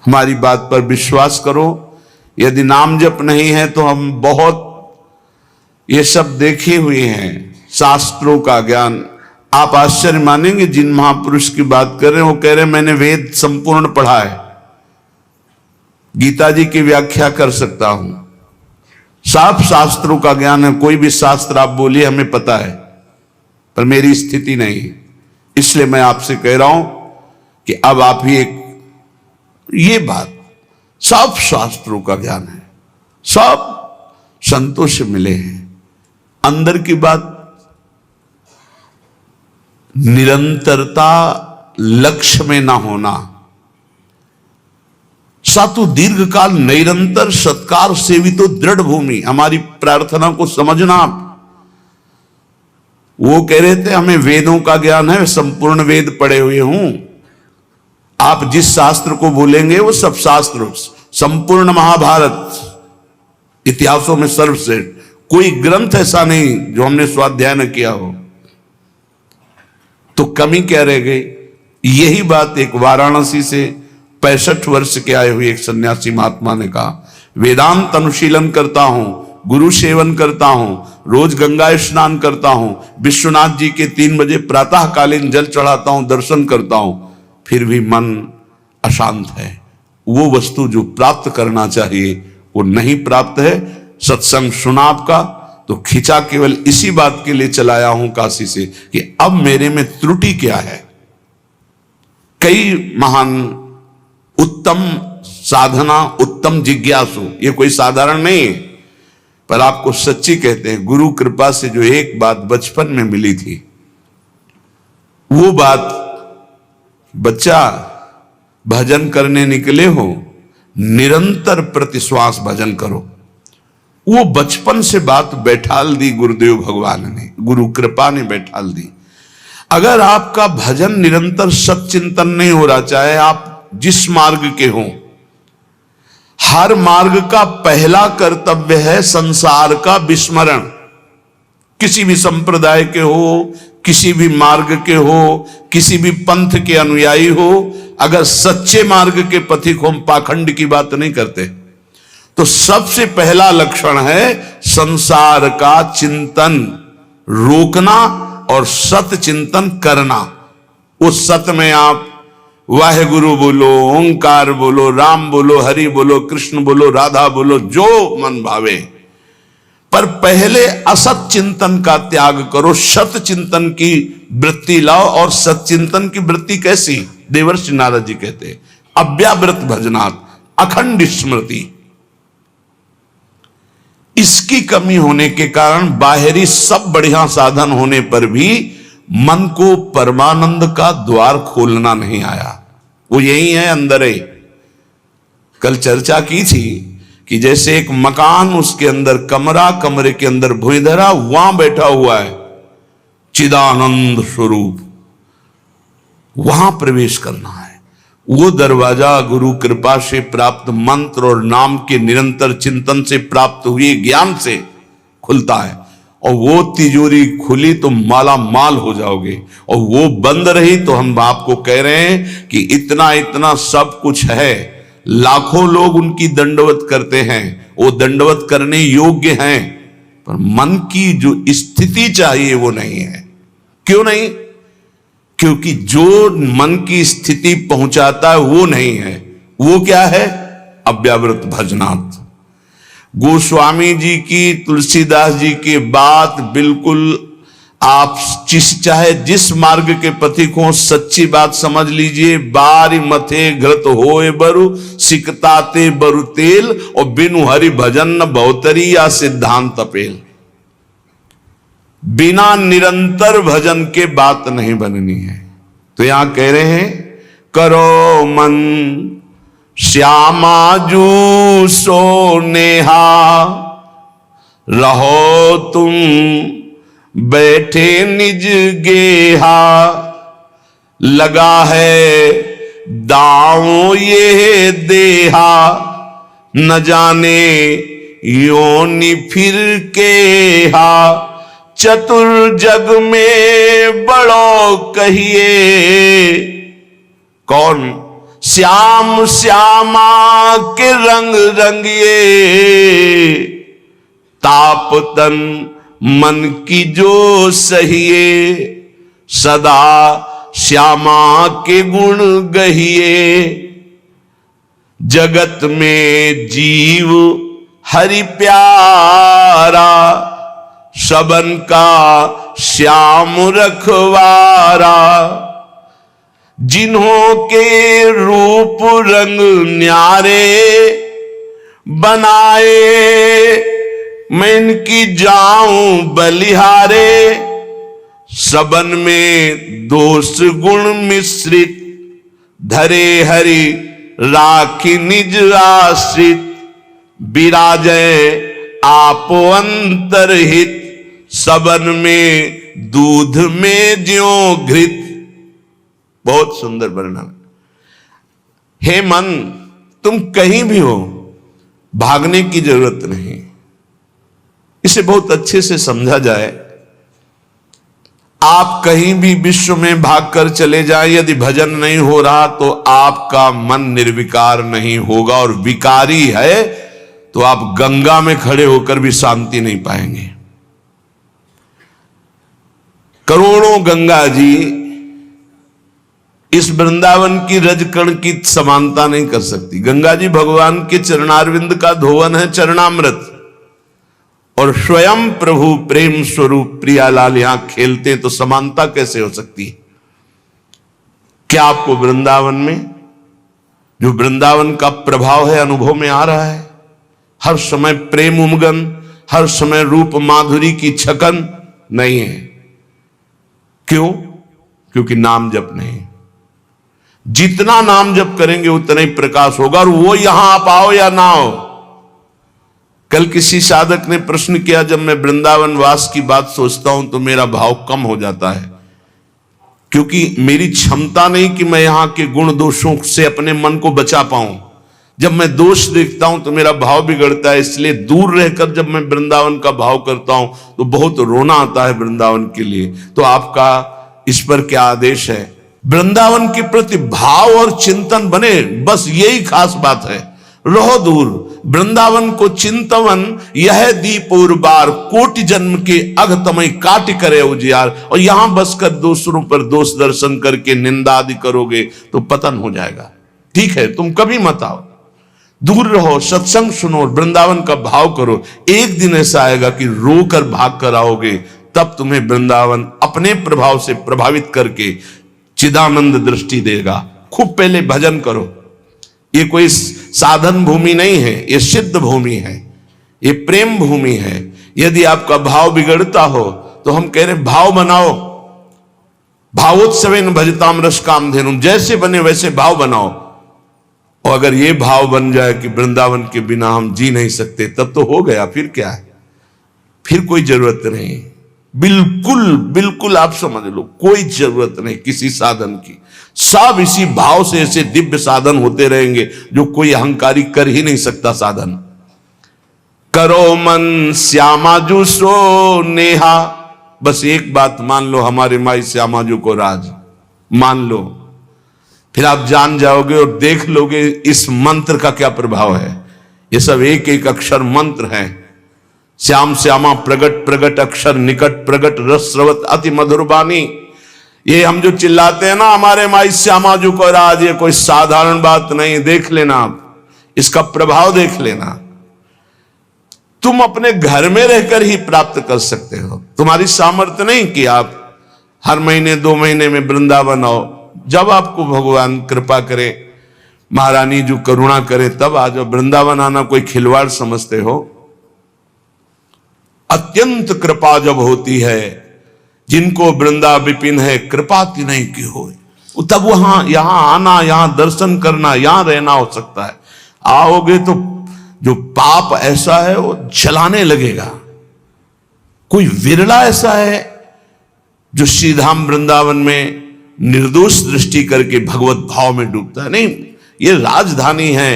हमारी बात पर विश्वास करो। यदि नाम जप नहीं है तो हम बहुत ये सब देखे हुए हैं, शास्त्रों का ज्ञान। आप आश्चर्य मानेंगे, जिन महापुरुष की बात कर रहे हैं वो कह रहे हैं मैंने वेद संपूर्ण पढ़ा है, गीता जी की व्याख्या कर सकता हूं, साफ शास्त्रों का ज्ञान है, कोई भी शास्त्र आप बोलिए हमें पता है, पर मेरी स्थिति नहीं है। इसलिए मैं आपसे कह रहा हूं कि अब आप ही ये बात, सब शास्त्रों का ज्ञान है, सब संतों से मिले हैं। अंदर की बात, निरंतरता लक्ष्य में ना होना, सातु दीर्घ काल निरंतर सत्कार सेवितो दृढ़ भूमि। हमारी प्रार्थना को समझना आप। वो कह रहे थे हमें वेदों का ज्ञान है, संपूर्ण वेद पढ़े हुए हूं। आप जिस शास्त्र को बोलेंगे वो सब शास्त्र, संपूर्ण महाभारत, इतिहासों में सर्वश्रेष्ठ, कोई ग्रंथ ऐसा नहीं जो हमने स्वाध्याय न किया हो। तो कमी क्या रह गई? यही बात एक वाराणसी से 65 वर्ष के आए हुए एक सन्यासी महात्मा ने कहा, वेदांत अनुशीलन करता हूं, गुरु सेवन करता हूं, रोज गंगा स्नान करता हूं, विश्वनाथ जी के 3 बजे प्रातःकालीन जल चढ़ाता हूं, दर्शन करता हूं, फिर भी मन अशांत है। वो वस्तु जो प्राप्त करना चाहिए वो नहीं प्राप्त है। सत्संग सुना आपका तो खिंचा केवल इसी बात के लिए चलाया हूं काशी से कि अब मेरे में त्रुटि क्या है। कई महान उत्तम साधना, उत्तम जिज्ञासु, ये कोई साधारण नहीं है, पर आपको सच्ची कहते हैं, गुरु कृपा से जो एक बात बचपन में मिली थी, वो बात, बच्चा भजन करने निकले हो, निरंतर प्रतिश्वास भजन करो। वो बचपन से बात बैठाल दी गुरुदेव भगवान ने, गुरु कृपा ने बैठाल दी। अगर आपका भजन निरंतर सच्चिंतन नहीं हो रहा, चाहे आप जिस मार्ग के हों, हर मार्ग का पहला कर्तव्य है संसार का विस्मरण। किसी भी संप्रदाय के हो, किसी भी मार्ग के हो, किसी भी पंथ के अनुयायी हो, अगर सच्चे मार्ग के पथिक हो, हम पाखंड की बात नहीं करते, तो सबसे पहला लक्षण है संसार का चिंतन रोकना और सत चिंतन करना। उस सत में आप वाहेगुरु बोलो, ओंकार बोलो, राम बोलो, हरि बोलो, कृष्ण बोलो, राधा बोलो, जो मन भावे, पर पहले असत चिंतन का त्याग करो, सत चिंतन की वृत्ति लाओ। और सत चिंतन की वृत्ति कैसी? देवर्षि नारद जी कहते, अव्यावृत भजनात्, अखंड स्मृति। इसकी कमी होने के कारण बाहरी सब बढ़िया साधन होने पर भी मन को परमानंद का द्वार खोलना नहीं आया। वो यही है अंदर है। कल चर्चा की थी कि जैसे एक मकान, उसके अंदर कमरा, कमरे के अंदर भुइंधरा, वहां बैठा हुआ है चिदानंद स्वरूप, वहां प्रवेश करना है। वो दरवाजा गुरु कृपा से प्राप्त मंत्र और नाम के निरंतर चिंतन से प्राप्त हुए ज्ञान से खुलता है। और वो तिजोरी खुली तो माला माल हो जाओगे, और वो बंद रही तो हम आपको कह रहे हैं कि इतना इतना सब कुछ है, लाखों लोग उनकी दंडवत करते हैं, वो दंडवत करने योग्य हैं, पर मन की जो स्थिति चाहिए वो नहीं है। क्यों नहीं? क्योंकि जो मन की स्थिति पहुंचाता है वो नहीं है। वो क्या है? अव्यावृत भजनात्। गोस्वामी जी की, तुलसीदास जी की बात बिल्कुल आप चाहे जिस मार्ग के पथिक हो, सच्ची बात समझ लीजिए। बारी मथे घृत होए बरु, सिकताते बरु तेल, और बिनु हरि भजन न बहुतरी या सिद्धांत अपेल। बिना निरंतर भजन के बात नहीं बननी है। तो यहां कह रहे हैं, करो मन श्यामा जू सो नेहा, रहो तुम बैठे निज गेहा, लगा है दांव ये देहा, न जाने योनि फिर के हा, चतुर जग में बड़ो कहिए। कौन? श्याम श्यामा के रंग रंगिए, ताप तन मन की जो सहिए, सदा श्यामा के गुण गहिए। जगत में जीव हरि प्यारा, सबन का श्याम रखवारा। जिन्हों के रूप रंग न्यारे, बनाए मैं इनकी जाऊं बलिहारे। सबन में दोष गुण मिश्रित, धरे हरि राखी निज आश्रित। विराजय आपो अंतरहित, सबन में दूध में ज्यों घृत। बहुत सुंदर वर्णन। हे मन, तुम कहीं भी हो, भागने की जरूरत नहीं। इसे बहुत अच्छे से समझा जाए। आप कहीं भी विश्व में भागकर चले जाएं, यदि भजन नहीं हो रहा तो आपका मन निर्विकार नहीं होगा, और विकारी है तो आप गंगा में खड़े होकर भी शांति नहीं पाएंगे। करोड़ों गंगा जी इस वृंदावन की रजकण की समानता नहीं कर सकती। गंगा जी भगवान के चरणारविंद का धोवन है, चरणामृत, और स्वयं प्रभु प्रेम स्वरूप प्रियालाल यहां खेलते हैं, तो समानता कैसे हो सकती है? क्या आपको वृंदावन में जो वृंदावन का प्रभाव है अनुभव में आ रहा है? हर समय प्रेम उमगन, हर समय रूप माधुरी की छकन नहीं है। क्यों? क्योंकि नाम जप नहीं। जितना नाम जप करेंगे उतना ही प्रकाश होगा, और वो यहां आप आओ या ना हो। कल किसी साधक ने प्रश्न किया, जब मैं वृंदावन वास की बात सोचता हूं तो मेरा भाव कम हो जाता है, क्योंकि मेरी क्षमता नहीं कि मैं यहां के गुण दोषों से अपने मन को बचा पाऊं। जब मैं दोष देखता हूं तो मेरा भाव बिगड़ता है, इसलिए दूर रहकर जब मैं वृंदावन का भाव करता हूं तो बहुत रोना आता है वृंदावन के लिए। तो आपका इस पर क्या आदेश है? वृंदावन के प्रति भाव और चिंतन बने, बस यही खास बात है। रहो दूर, वृंदावन को चिंतवन यह दीप और बार, कोटि जन्म के अघतमय काट करे उजियार। और यहां बसकर दूसरों पर दोष दर्शन करके निंदा आदि करोगे तो पतन हो जाएगा। ठीक है, तुम कभी मत आओ, दूर रहो, सत्संग सुनो, वृंदावन का भाव करो। एक दिन ऐसा आएगा कि रोकर भाग कर आओगे, तब तुम्हें वृंदावन अपने प्रभाव से प्रभावित करके चिदानंद दृष्टि देगा। खूब पहले भजन करो। ये कोई साधन भूमि नहीं है, ये सिद्ध भूमि है, ये प्रेम भूमि है। यदि आपका भाव बिगड़ता हो तो हम कह रहे भाव बनाओ। भावोत्सवेन भजताम रस कामधेनुम, जैसे बने वैसे भाव बनाओ। और अगर ये भाव बन जाए कि वृंदावन के बिना हम जी नहीं सकते, तब तो हो गया। फिर क्या है? फिर कोई जरूरत नहीं। बिल्कुल बिल्कुल आप समझ लो, कोई जरूरत नहीं किसी साधन की। सब इसी भाव से ऐसे दिव्य साधन होते रहेंगे जो कोई अहंकारी कर ही नहीं सकता साधन। करो मन श्यामाजू सो नेहा, बस एक बात मान लो, हमारे माई श्यामाजू को राज मान लो, फिर आप जान जाओगे और देख लोगे इस मंत्र का क्या प्रभाव है। ये सब एक एक अक्षर मंत्र है। श्याम श्यामा प्रगट प्रगट अक्षर निकट प्रगट रस स्रवत अति मधुर बानी। ये हम जो चिल्लाते हैं ना हमारे माई श्यामाजू को राज, ये कोई साधारण बात नहीं। देख लेना आप, इसका प्रभाव देख लेना। तुम अपने घर में रहकर ही प्राप्त कर सकते हो। तुम्हारी सामर्थ्य नहीं कि आप हर महीने 2 महीने में वृंदावन आओ। जब आपको भगवान कृपा करे, महारानी जो करुणा करे, तब आ जाओ। वृंदावन आना कोई खिलवाड़ समझते हो? अत्यंत कृपा जब होती है, जिनको वृंदा विपिन है कृपा तिन्हीं की हो, तब वहां यहां आना, यहां दर्शन करना, यहां रहना हो सकता है। आओगे तो जो पाप ऐसा है वो जलाने लगेगा। कोई विरला ऐसा है जो श्रीधाम वृंदावन में निर्दोष दृष्टि करके भगवत भाव में डूबता है। नहीं, ये राजधानी है,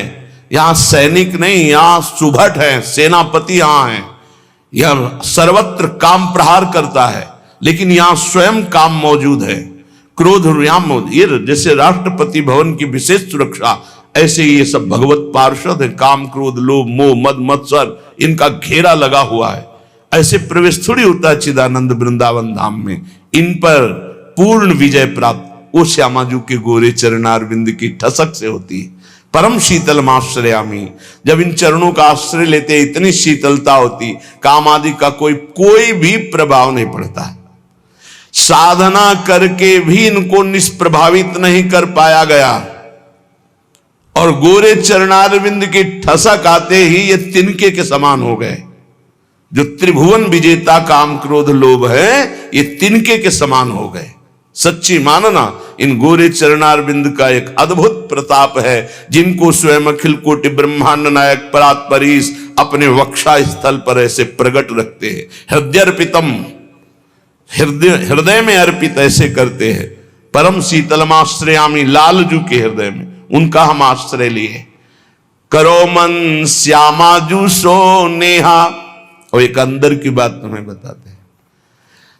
यहां सैनिक नहीं, यहां सुभट है, सेनापति यहां है। यह सर्वत्र काम प्रहार करता है, लेकिन यहां स्वयं काम मौजूद है। क्रोध व्याम, ये जैसे राष्ट्रपति भवन की विशेष सुरक्षा, ऐसे ही ये सब भगवत पार्षद है। काम क्रोध लोभ मोह मद मत्सर इनका घेरा लगा हुआ है। ऐसे प्रवेश थोड़ी होता है चिदानंद वृंदावन धाम में। इन पर पूर्ण विजय प्राप्त वो श्यामाजू के गोरे चरणारविंद की ठसक से होती है। परम शीतल आश्रयामी, जब इन चरणों का आश्रय लेते इतनी शीतलता होती, काम आदि का कोई भी प्रभाव नहीं पड़ता है। साधना करके भी इनको निष्प्रभावित नहीं कर पाया गया, और गोरे चरणारविंद की ठसक आते ही ये तिनके के समान हो गए। जो त्रिभुवन विजेता काम क्रोध लोभ है, ये तिनके के समान हो गए। सच्ची मानना इन गोरे चरणारविंद का एक अद्भुत प्रताप है, जिनको स्वयं अखिल कोटि ब्रह्मांड नायक परात्परीश अपने वक्षा स्थल पर ऐसे प्रकट रखते हैं। हृदयर्पितम, हृदय में अर्पित ऐसे करते हैं। परम शीतलमाश्रयामी, लालजू के हृदय में उनका हम आश्रय लिए। करो मन श्यामाजू सो नेहा। और एक अंदर की बात तुम्हें बताते हैं,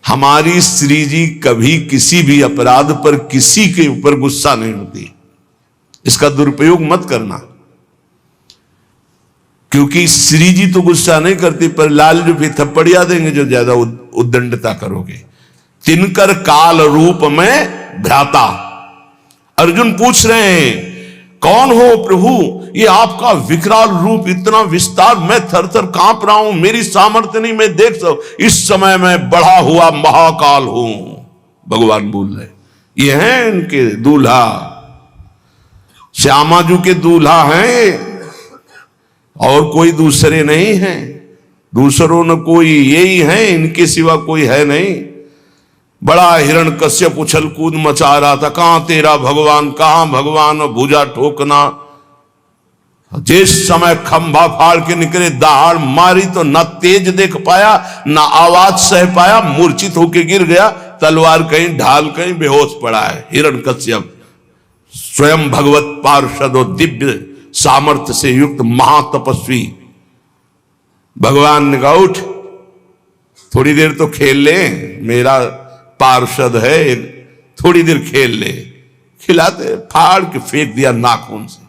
हमारी श्री जी कभी किसी भी अपराध पर किसी के ऊपर गुस्सा नहीं होती। इसका दुरुपयोग मत करना, क्योंकि श्री जी तो गुस्सा नहीं करती, पर लालजू भी थप्पड़िया देंगे जो ज्यादा उद्दंडता करोगे। तिनकर काल रूप में भ्राता। अर्जुन पूछ रहे हैं कौन हो प्रभु, ये आपका विकराल रूप इतना विस्तार, मैं थर थर कांप रहा हूं, मेरी सामर्थ्य नहीं, मैं देख सकूं, इस समय मैं बढ़ा हुआ महाकाल हूं। भगवान बोल रहे, ये हैं इनके दूल्हा, श्यामाजू के दूल्हा हैं, और कोई दूसरे नहीं हैं। दूसरों ने कोई यही है, इनके सिवा कोई है नहीं। बड़ा हिरण्यकश्यप उछल कूद मचा रहा था, कहां तेरा भगवान, कहां भगवान, भुजा ठोकना। जिस समय खंभा फाड़ के निकले, दहाड़ मारी तो न तेज देख पाया, न आवाज सह पाया, मूर्छित होके गिर गया। तलवार कहीं ढाल कहीं बेहोश पड़ा है हिरण्यकश्यप। स्वयं भगवत पार्षद और दिव्य सामर्थ्य से युक्त महातपस्वी। भगवान ने कहा उठ, थोड़ी देर तो खेल ले, मेरा पार्षद है, थोड़ी देर खेल ले। खिलाते, फाड़ के फेंक दिया नाखून से।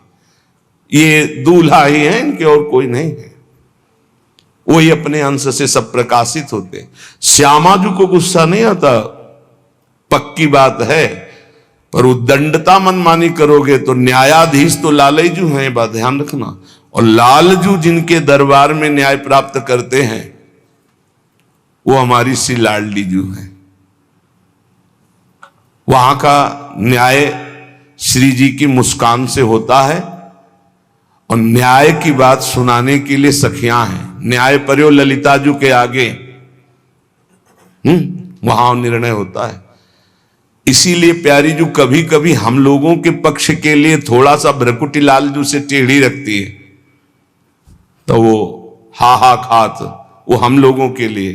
ये दूल्हा ही है इनके, और कोई नहीं है। वही अपने अंश से सब प्रकाशित होते। श्यामाजू को गुस्सा नहीं आता, पक्की बात है, पर उद्दंडता मनमानी करोगे तो न्यायाधीश तो लालजू हैं, ये बात ध्यान रखना। और लालजू जिनके दरबार में न्याय प्राप्त करते हैं, वो हमारी सी लाडली जू है। वहां का न्याय श्री जी की मुस्कान से होता है, और न्याय की बात सुनाने के लिए सखियां हैं। न्याय पर्यो ललिताजू के आगे वहां निर्णय होता है। इसीलिए प्यारी जू कभी कभी हम लोगों के पक्ष के लिए थोड़ा सा भ्रकुटी लालजू से टेढ़ी रखती है, तो वो हा खात वो हम लोगों के लिए,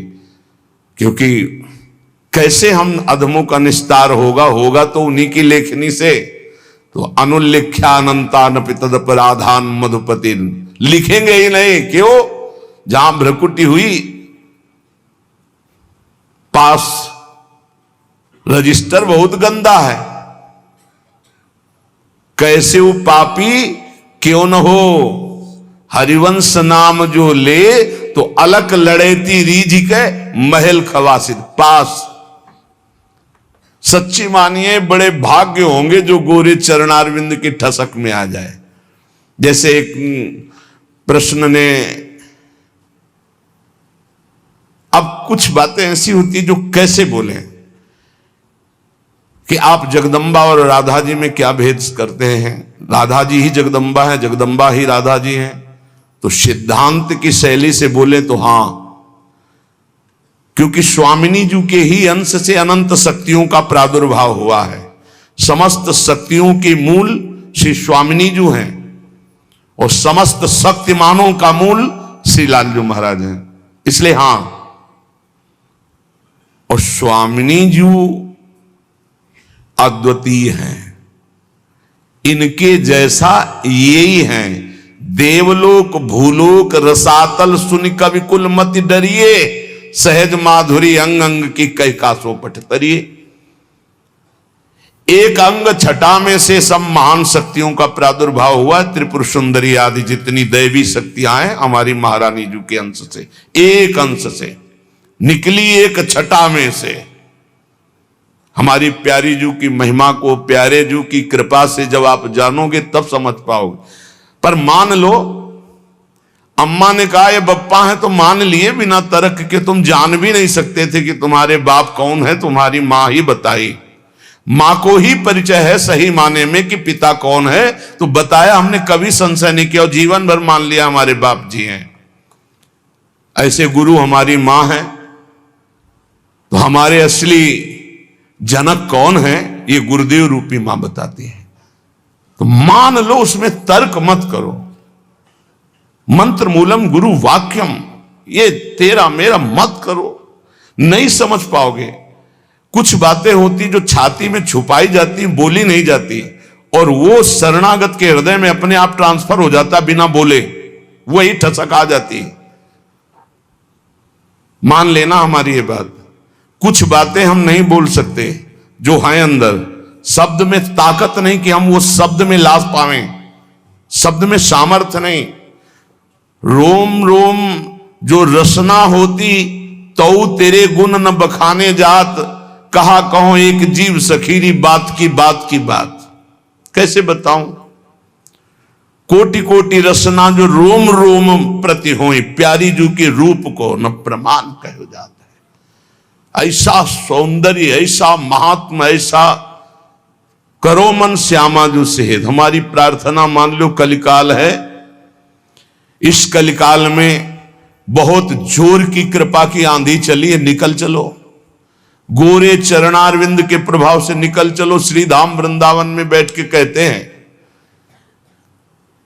क्योंकि कैसे हम अधमों का निस्तार होगा तो उन्हीं की लेखनी से। तो अनुल्लेख्यानंतान तदपराधान मधुपति, लिखेंगे ही नहीं, क्यों? जहां भ्रकुटी हुई पास रजिस्टर बहुत गंदा है। कैसे वो पापी क्यों न हो, हरिवंश नाम जो ले तो अलक लड़ेती रीझ के महल खवासिद पास। सच्ची मानिए बड़े भाग्य होंगे जो गोरे चरणारविंद की ठसक में आ जाए। जैसे एक प्रश्न ने, अब कुछ बातें ऐसी होती जो कैसे बोले कि आप जगदम्बा और राधा जी में क्या भेद करते हैं? राधा जी ही जगदम्बा है, जगदम्बा ही राधा जी हैं। तो सिद्धांत की शैली से बोले तो हां, क्योंकि स्वामिनी जी के ही अंश से अनंत शक्तियों का प्रादुर्भाव हुआ है। समस्त शक्तियों के मूल श्री स्वामिनी जी हैं, और समस्त शक्तिमानों का मूल श्री लालजू महाराज हैं। इसलिए हां, और स्वामिनी जी अद्वितीय हैं, इनके जैसा यही हैं। देवलोक भूलोक रसातल सुन कवि कुल मति डरिए, सहज माधुरी अंग अंग की कई कासों पट तरिए। एक अंग छटा में से सब महान शक्तियों का प्रादुर्भाव हुआ। त्रिपुर सुंदरी आदि जितनी दैवी शक्तियां हैं हमारी महारानी जी के अंश से, एक अंश से निकली, एक छटा में से। हमारी प्यारी जू की महिमा को, प्यारे जू की कृपा से जब आप जानोगे तब समझ पाओगे। पर मान लो, अम्मा ने कहा ये बप्पा है तो मान लिए बिना तर्क के। तुम जान भी नहीं सकते थे कि तुम्हारे बाप कौन है, तुम्हारी मां ही बताई। मां को ही परिचय है सही माने में कि पिता कौन है, तो बताया, हमने कभी संशय नहीं किया और जीवन भर मान लिया हमारे बाप जी हैं। ऐसे गुरु हमारी मां है, तो हमारे असली जनक कौन है ये गुरुदेव रूपी मां बताती है। तो मान लो, उसमें तर्क मत करो। मंत्र मूलम गुरु वाक्यम, ये तेरा मेरा मत करो, नहीं समझ पाओगे। कुछ बातें होती जो छाती में छुपाई जाती, बोली नहीं जाती, और वो शरणागत के हृदय में अपने आप ट्रांसफर हो जाता बिना बोले, वही ठसक आ जाती। मान लेना हमारी ये बात। कुछ बातें हम नहीं बोल सकते जो हैं अंदर, शब्द में ताकत नहीं कि हम वो शब्द में लाभ पावें, शब्द में सामर्थ्य नहीं। रोम रोम जो रसना होती तो तेरे गुण न बखाने जात, कहा कहो एक जीव सखीरी बात की बात की बात। कैसे बताऊं? कोटि कोटि रसना जो रोम रोम प्रति होई, प्यारी जू के रूप को न प्रमाण कहो जाता है। ऐसा सौंदर्य, ऐसा महात्मा, ऐसा करो मन श्यामा जो सेहत। हमारी प्रार्थना मान लो कलिकाल है, इस कलिकाल में बहुत जोर की कृपा की आंधी चली है, निकल चलो। गोरे चरणारविंद के प्रभाव से निकल चलो। श्री धाम वृंदावन में बैठ के कहते हैं,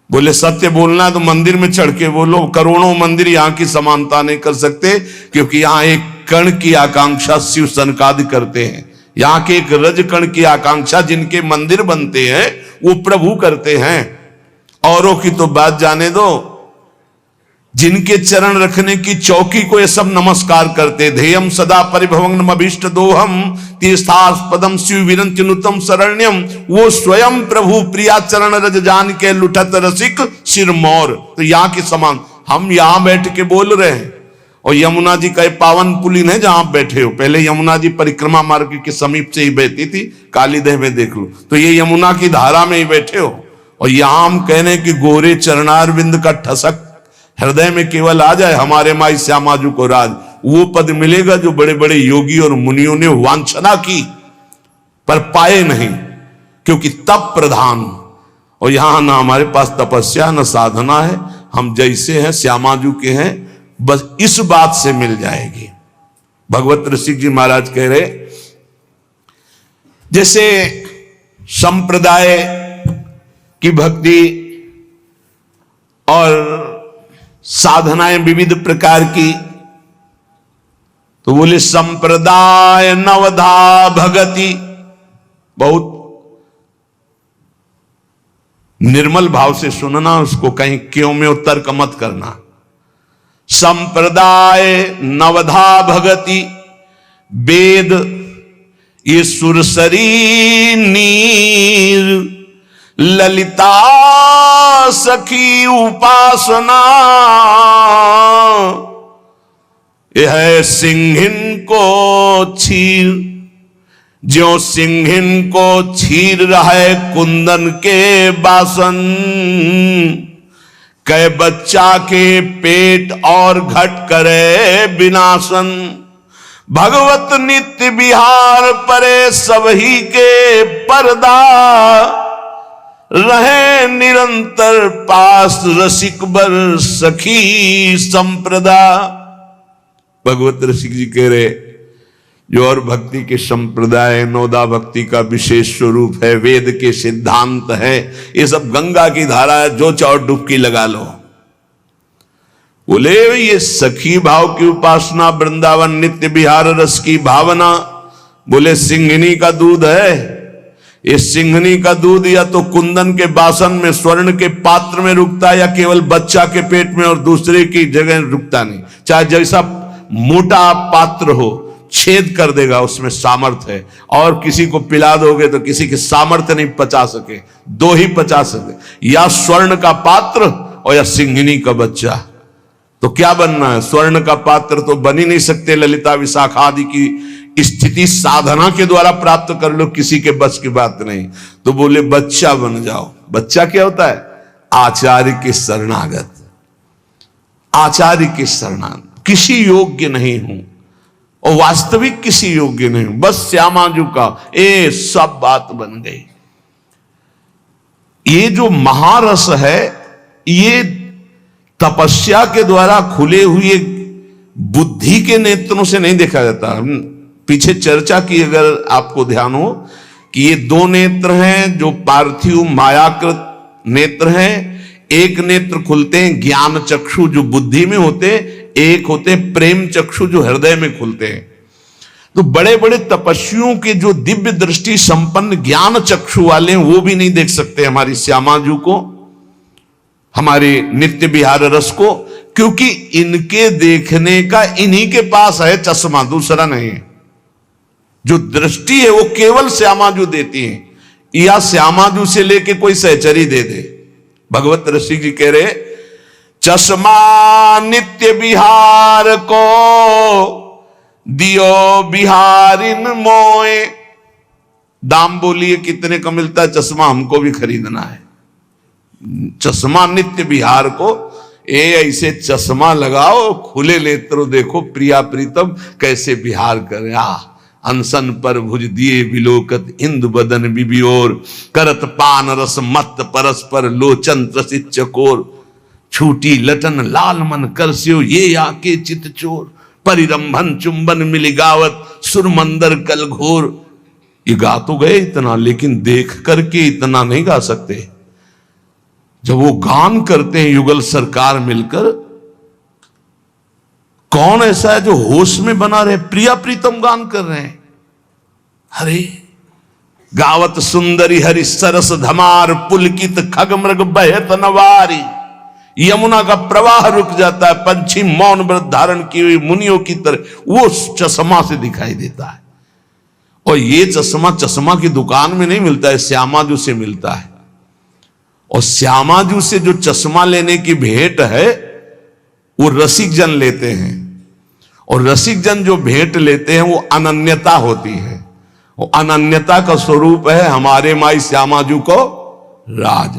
बोले सत्य बोलना है तो मंदिर में चढ़ के बोलो। करोड़ों मंदिर यहां की समानता नहीं कर सकते, क्योंकि यहां एक कण की आकांक्षा शिव सनकादि करते हैं। यहां के एक रज कण की आकांक्षा जिनके मंदिर बनते हैं वो प्रभु करते हैं। औरों की तो बात जाने दो, जिनके चरण रखने की चौकी को ये सब नमस्कार करते। ध्येयम सदा परिभवंगम अभीष्ट दोहम तीर्थास्पदम शिव विरंति नुतम शरण्यम। वो स्वयं प्रभु प्रिया चरण रज जान के लुठत रसिक सिरमौर। तो यहाँ के समान हम यहाँ बैठ के बोल रहे हैं, और यमुना जी का पावन पुलिन है जहां आप बैठे हो। पहले यमुना जी परिक्रमा मार्ग के समीप से ही बहती थी, कालीदेह में देख लो। तो ये यमुना की धारा में ही बैठे हो, और यहां हम कहने कि गोरे चरणारविंद का ठसक हृदय में केवल आ जाए, हमारे माई श्यामाजू को राज, वो पद मिलेगा जो बड़े बड़े योगी और मुनियों ने वांछना की पर पाए नहीं, क्योंकि तप प्रधान। और यहां ना हमारे पास तपस्या न साधना है, हम जैसे हैं श्यामाजू के हैं, बस इस बात से मिल जाएगी। भगवत ऋषि जी महाराज कह रहे, जैसे संप्रदाय की भक्ति और साधनाएं विविध प्रकार की, तो बोले संप्रदाय नवधा भगति। बहुत निर्मल भाव से सुनना उसको, कहीं क्यों में तर्क मत करना। संप्रदाय नवधा भगति वेद ये सुरसरी नीर, ललिता सखी उपासना यह है सिंहिन को छीर। ज्यों सिंहिन को छीर रहे कुंदन के बासन, कै बच्चा के पेट और घट करे विनाशन। भगवत नित्य विहार परे सबही के पर्दा, रहे निरंतर पास रसिक बर सखी संप्रदा। भगवत रसिक जी कह रहे, जो और भक्ति के संप्रदाय, नौदा भक्ति का विशेष स्वरूप है, वेद के सिद्धांत है, ये सब गंगा की धारा है, जो चाहो डुबकी लगा लो। बोले ये सखी भाव की उपासना, वृंदावन नित्य विहार रस की भावना। बोले सिंघनी का दूध है, इस सिंघनी का दूध या तो कुंदन के बासन में स्वर्ण के पात्र में रुकता है, या केवल बच्चा के पेट में और दूसरे की जगह रुकता नहीं। चाहे जैसा मोटा पात्र हो, छेद कर देगा, उसमें सामर्थ्य है। और किसी को पिला दोगे तो किसी के सामर्थ्य नहीं पचा सके, दो ही पचा सके, या स्वर्ण का पात्र और या सिंहिनी का बच्चा। तो क्या बनना है? स्वर्ण का पात्र तो बन ही नहीं सकते, ललिता विशाखा आदि की स्थिति साधना के द्वारा प्राप्त कर लो, किसी के बस की बात नहीं। तो बोले बच्चा बन जाओ। बच्चा क्या होता है? आचार्य के शरणागत, आचार्य के शरणागत। किसी योग्य नहीं हूं और वास्तविक किसी योग्य नहीं हूं, बस श्यामाजू का ए सब बात बन गई। ये जो महारस है ये तपस्या के द्वारा खुले हुए बुद्धि के नेत्रों से नहीं देखा जाता। हम पीछे चर्चा की, अगर आपको ध्यान हो, कि ये दो नेत्र हैं जो पार्थिव मायाकृत नेत्र हैं। एक नेत्र खुलते हैं ज्ञान चक्षु जो बुद्धि में होते, एक होते प्रेम चक्षु जो हृदय में खुलते हैं। तो बड़े बड़े तपस्वियों के जो दिव्य दृष्टि संपन्न ज्ञान चक्षु वाले हैं वो भी नहीं देख सकते हमारी श्यामाजू को, हमारे नित्य विहार रस को, क्योंकि इनके देखने का इन्हीं के पास है चश्मा, दूसरा नहीं है। जो दृष्टि है वो केवल श्यामाजू देती है, या श्यामाजू से लेके कोई सहचरी दे दे। भगवत ऋषि जी कह रहे चश्मा नित्य विहार को दियो बिहारिन मोए। दाम बोलिए कितने का मिलता है चश्मा, हमको भी खरीदना है। चश्मा नित्य विहार को, ऐसे चश्मा लगाओ, खुले नेत्रों देखो प्रिया प्रीतम कैसे विहार करे। अनसन पर भुज दिए विलोकत इंदु बदन बिबियोर, करत पान रस मत परस्पर लोचन त्रसित चकोर। छूटी लटन लाल मन करस्यो ये आके चित चोर, परिरंभन चुंबन मिली गावत सुरमंदर कल घोर। ये गा तो गए इतना, लेकिन देख करके इतना नहीं गा सकते। जब वो गान करते हैं युगल सरकार मिलकर, कौन ऐसा है जो होश में बना रहे? प्रिया प्रीतम गान कर रहे हैं। हरे गावत सुंदरी हरि सरस धमार, पुलकित खग मृग बहत नवारी। यमुना का प्रवाह रुक जाता है, पंछी मौन व्रत धारण की हुई मुनियों की तरह वो चश्मा से दिखाई देता है। और ये चश्मा चश्मा की दुकान में नहीं मिलता है, श्यामाजू से मिलता है। और श्यामाजू से जो चश्मा लेने की भेंट है वो रसिक जन लेते हैं, और रसिक जन जो भेंट लेते हैं वो अनन्यता होती है। वो अनन्यता का स्वरूप है हमारे माई श्यामाजू को राज।